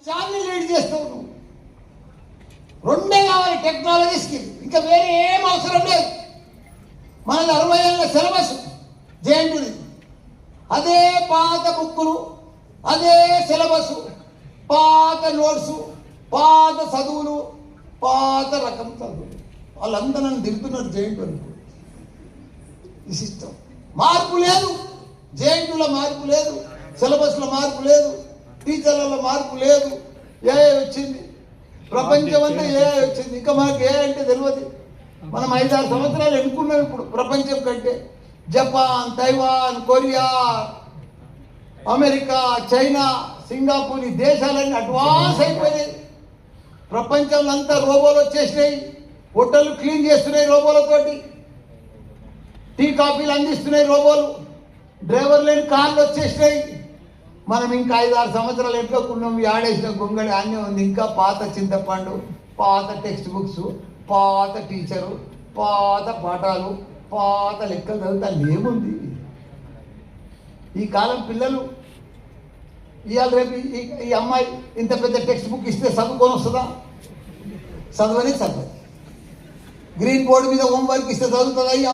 ప్రపంచాన్ని లీడ్ చేస్తావు నువ్వు. రెండే కావాలి, టెక్నాలజీ స్కిల్, ఇంకా వేరే ఏం అవసరం లేదు. మనది 60 ఏళ్ళ సిలబస్ జేఎన్టీది, అదే పాత బుక్కులు, అదే సిలబస్, పాత నోట్సు, పాత చదువులు, పాత రకం చదువులు. వాళ్ళందరూ నన్ను దిగుతున్నారు జేఎన్టీ. ఈ సిస్టమ్ మార్పు లేదు, జేఎన్టీలో మార్పు లేదు, సిలబస్లో మార్పు లేదు, టీచర్లలో మార్పు లేదు. ఏఐ వచ్చింది, ప్రపంచం అంతా ఏఐ వచ్చింది. ఇంకా మనకు ఏఐ అంటే తెలియదు. మనం 5-6 సంవత్సరాలు ఎన్నుకున్నాం ఇప్పుడు ప్రపంచం కంటే. Japan, Taiwan, Korea, America, China, Singapore, ఈ దేశాలన్నీ అడ్వాన్స్ అయిపోయినాయి. ప్రపంచంలో అంతా రోబోలు వచ్చేసినాయి. హోటళ్ళు క్లీన్ చేస్తున్నాయి రోబోలతోటి, టీ కాఫీలు అందిస్తున్నాయి రోబోలు, డ్రైవర్ లేని కార్లు వచ్చేసినాయి. మనం ఇంకా 5-6 సంవత్సరాలు ఎట్లుకున్నాం, ఆడేసిన గొంగళి అన్నీ ఉంది. ఇంకా పాత చింతపండు, పాత టెక్స్ట్ బుక్స్, పాత టీచరు, పాత పాఠాలు, పాత లెక్కలు చదువుతా ఏముంది. ఈ కాలం పిల్లలు ఇవాళ రేపు ఈ అమ్మాయి ఇంత పెద్ద టెక్స్ట్ బుక్ ఇస్తే చదువుకొని వస్తుందా? చదవని చదవదు. గ్రీన్ బోర్డు మీద హోంవర్క్ ఇస్తే చదువుతుందా?